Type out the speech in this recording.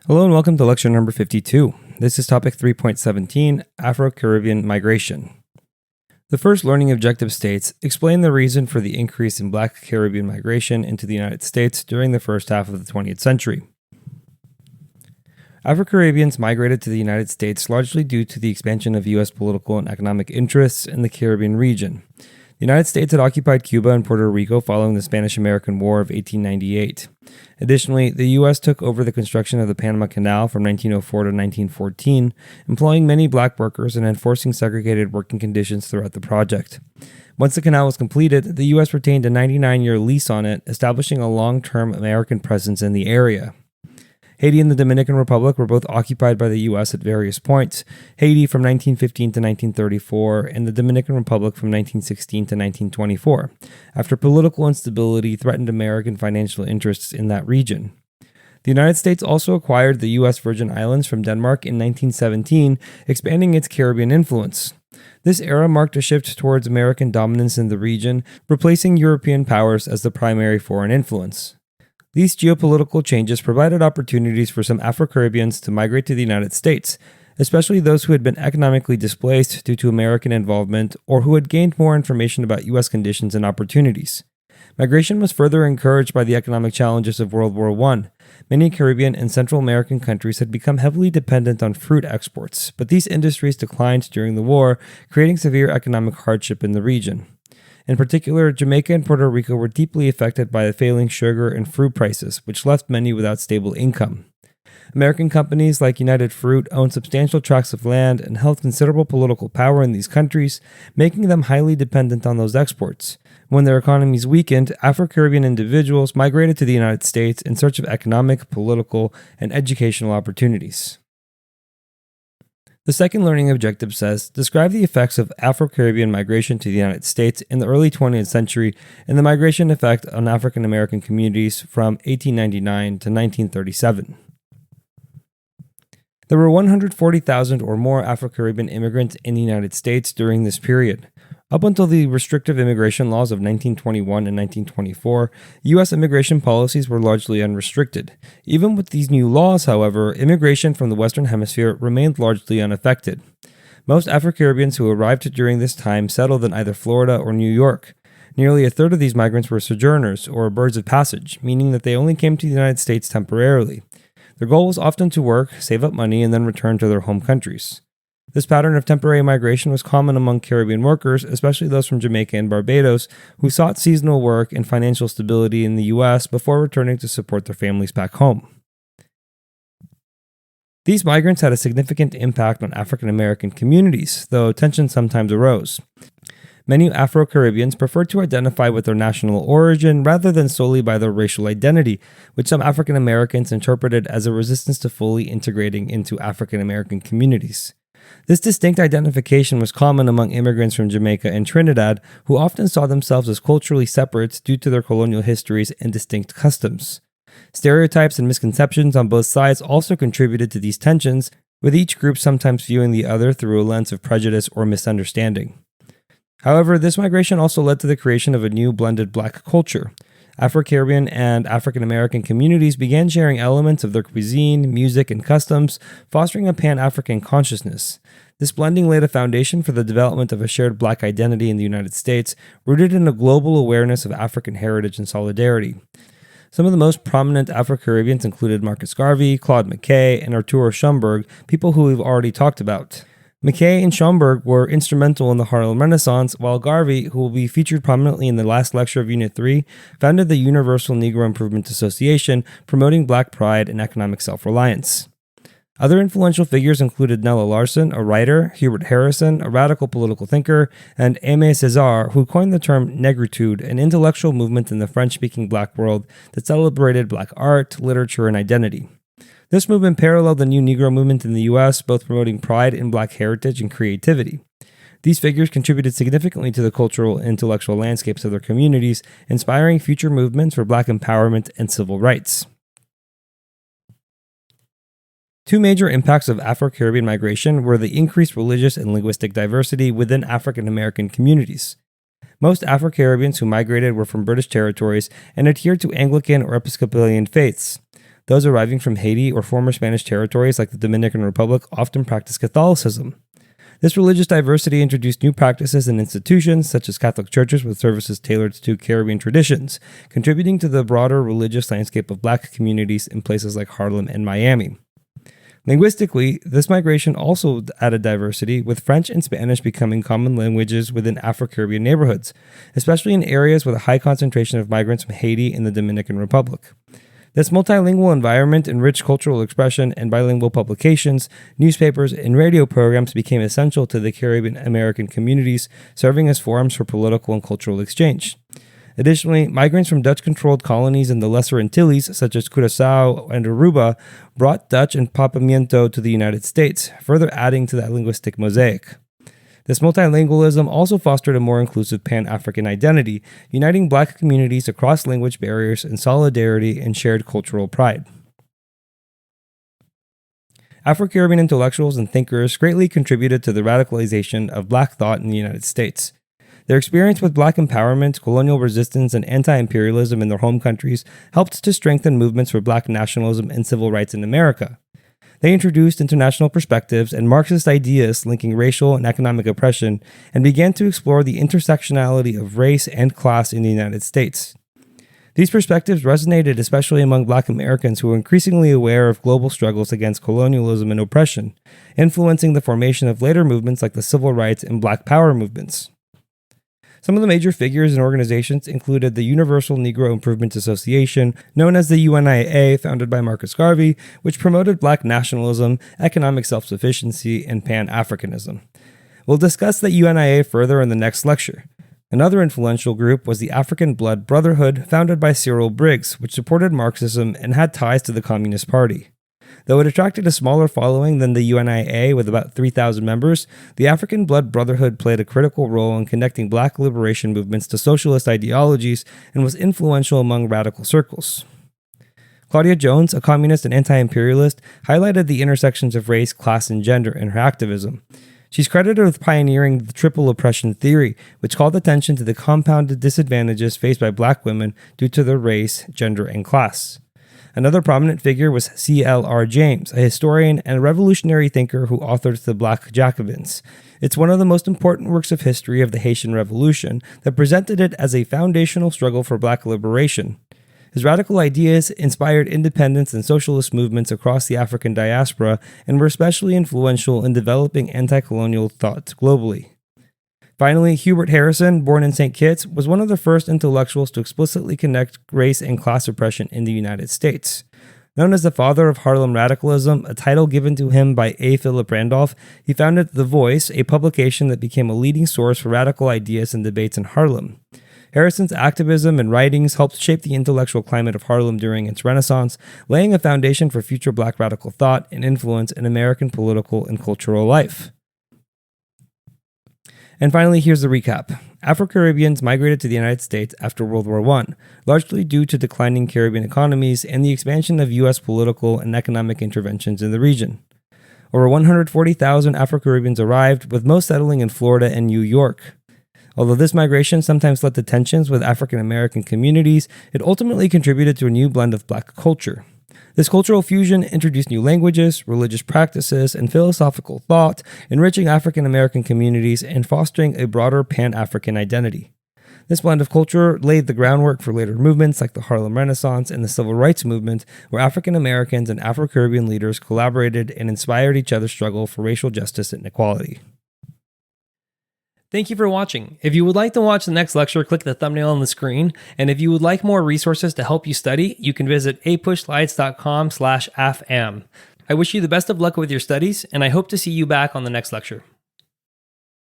Hello and welcome to lecture number 52. This is topic 3.17, Afro-Caribbean migration. The first learning objective states, explain the reason for the increase in Black Caribbean migration into the United States during the first half of the 20th century. Afro-Caribbeans migrated to the United States largely due to the expansion of U.S. political and economic interests in the Caribbean region. The United States had occupied Cuba and Puerto Rico following the Spanish-American War of 1898. Additionally, the U.S. took over the construction of the Panama Canal from 1904 to 1914, employing many black workers and enforcing segregated working conditions throughout the project. Once the canal was completed, the U.S. retained a 99-year lease on it, establishing a long-term American presence in the area. Haiti and the Dominican Republic were both occupied by the U.S. at various points, Haiti from 1915 to 1934 and the Dominican Republic from 1916 to 1924, after political instability threatened American financial interests in that region. The United States also acquired the U.S. Virgin Islands from Denmark in 1917, expanding its Caribbean influence. This era marked a shift towards American dominance in the region, replacing European powers as the primary foreign influence. These geopolitical changes provided opportunities for some Afro-Caribbeans to migrate to the United States, especially those who had been economically displaced due to American involvement or who had gained more information about U.S. conditions and opportunities. Migration was further encouraged by the economic challenges of World War I. Many Caribbean and Central American countries had become heavily dependent on fruit exports, but these industries declined during the war, creating severe economic hardship in the region. In particular, Jamaica and Puerto Rico were deeply affected by the failing sugar and fruit prices, which left many without stable income. American companies like United Fruit owned substantial tracts of land and held considerable political power in these countries, making them highly dependent on those exports. When their economies weakened, Afro-Caribbean individuals migrated to the United States in search of economic, political, and educational opportunities. The second learning objective says, describe the effects of Afro-Caribbean migration to the United States in the early 20th century and the migration effect on African American communities from 1899 to 1937. There were 140,000 or more Afro-Caribbean immigrants in the United States during this period. Up until the restrictive immigration laws of 1921 and 1924, U.S. immigration policies were largely unrestricted. Even with these new laws, however, immigration from the Western Hemisphere remained largely unaffected. Most Afro-Caribbeans who arrived during this time settled in either Florida or New York. Nearly a third of these migrants were sojourners, or birds of passage, meaning that they only came to the United States temporarily. Their goal was often to work, save up money, and then return to their home countries. This pattern of temporary migration was common among Caribbean workers, especially those from Jamaica and Barbados, who sought seasonal work and financial stability in the U.S. before returning to support their families back home. These migrants had a significant impact on African American communities, though tension sometimes arose. Many Afro-Caribbeans preferred to identify with their national origin rather than solely by their racial identity, which some African Americans interpreted as a resistance to fully integrating into African American communities. This distinct identification was common among immigrants from Jamaica and Trinidad, who often saw themselves as culturally separate due to their colonial histories and distinct customs. Stereotypes and misconceptions on both sides also contributed to these tensions, with each group sometimes viewing the other through a lens of prejudice or misunderstanding. However, this migration also led to the creation of a new blended black culture. Afro-Caribbean and African American communities began sharing elements of their cuisine, music, and customs, fostering a Pan-African consciousness. This blending laid a foundation for the development of a shared black identity in the United States, rooted in a global awareness of African heritage and solidarity. Some of the most prominent Afro-Caribbeans included Marcus Garvey, Claude McKay, and Arturo Schomburg, people who we've already talked about. McKay and Schomburg were instrumental in the Harlem Renaissance, while Garvey, who will be featured prominently in the last lecture of Unit 3, founded the Universal Negro Improvement Association, promoting black pride and economic self-reliance. Other influential figures included Nella Larsen, a writer, Hubert Harrison, a radical political thinker, and Aimé Césaire, who coined the term negritude, an intellectual movement in the French-speaking black world that celebrated black art, literature, and identity. This movement paralleled the new Negro movement in the U.S., both promoting pride in black heritage and creativity. These figures contributed significantly to the cultural and intellectual landscapes of their communities, inspiring future movements for black empowerment and civil rights. Two major impacts of Afro-Caribbean migration were the increased religious and linguistic diversity within African American communities. Most Afro-Caribbeans who migrated were from British territories and adhered to Anglican or Episcopalian faiths. Those arriving from Haiti or former Spanish territories like the Dominican Republic often practiced Catholicism. This religious diversity introduced new practices and institutions, such as Catholic churches with services tailored to Caribbean traditions, contributing to the broader religious landscape of Black communities in places like Harlem and Miami. Linguistically, this migration also added diversity, with French and Spanish becoming common languages within Afro-Caribbean neighborhoods, especially in areas with a high concentration of migrants from Haiti and the Dominican Republic. This multilingual environment enriched cultural expression, and bilingual publications, newspapers, and radio programs became essential to the Caribbean American communities, serving as forums for political and cultural exchange. Additionally, migrants from Dutch-controlled colonies in the Lesser Antilles, such as Curaçao and Aruba, brought Dutch and Papiamento to the United States, further adding to that linguistic mosaic. This multilingualism also fostered a more inclusive Pan-African identity, uniting Black communities across language barriers in solidarity and shared cultural pride. Afro-Caribbean intellectuals and thinkers greatly contributed to the radicalization of Black thought in the United States. Their experience with Black empowerment, colonial resistance, and anti-imperialism in their home countries helped to strengthen movements for Black nationalism and civil rights in America. They introduced international perspectives and Marxist ideas linking racial and economic oppression, and began to explore the intersectionality of race and class in the United States. These perspectives resonated especially among Black Americans who were increasingly aware of global struggles against colonialism and oppression, influencing the formation of later movements like the civil rights and Black Power movements. Some of the major figures and organizations included the Universal Negro Improvement Association, known as the UNIA, founded by Marcus Garvey, which promoted Black nationalism, economic self-sufficiency, and Pan-Africanism. We'll discuss the UNIA further in the next lecture. Another influential group was the African Blood Brotherhood, founded by Cyril Briggs, which supported Marxism and had ties to the Communist Party. Though it attracted a smaller following than the UNIA with about 3,000 members, the African Blood Brotherhood played a critical role in connecting Black liberation movements to socialist ideologies and was influential among radical circles. Claudia Jones, a communist and anti-imperialist, highlighted the intersections of race, class, and gender in her activism. She's credited with pioneering the triple oppression theory, which called attention to the compounded disadvantages faced by Black women due to their race, gender, and class. Another prominent figure was C.L.R. James, a historian and a revolutionary thinker who authored The Black Jacobins. It's one of the most important works of history of the Haitian Revolution that presented it as a foundational struggle for Black liberation. His radical ideas inspired independence and socialist movements across the African diaspora and were especially influential in developing anti-colonial thought globally. Finally, Hubert Harrison, born in St. Kitts, was one of the first intellectuals to explicitly connect race and class oppression in the United States. Known as the father of Harlem radicalism, a title given to him by A. Philip Randolph, he founded The Voice, a publication that became a leading source for radical ideas and debates in Harlem. Harrison's activism and writings helped shape the intellectual climate of Harlem during its Renaissance, laying a foundation for future Black radical thought and influence in American political and cultural life. And finally, here's the recap. Afro-Caribbeans migrated to the United States after World War I, largely due to declining Caribbean economies and the expansion of U.S. political and economic interventions in the region. Over 140,000 Afro-Caribbeans arrived, with most settling in Florida and New York. Although this migration sometimes led to tensions with African American communities, it ultimately contributed to a new blend of Black culture. This cultural fusion introduced new languages, religious practices, and philosophical thought, enriching African American communities and fostering a broader Pan-African identity. This blend of culture laid the groundwork for later movements like the Harlem Renaissance and the Civil Rights Movement, where African Americans and Afro-Caribbean leaders collaborated and inspired each other's struggle for racial justice and equality. Thank you for watching. If you would like to watch the next lecture, click the thumbnail on the screen. And if you would like more resources to help you study, you can visit apushslides.com/AFAM. I wish you the best of luck with your studies, and I hope to see you back on the next lecture.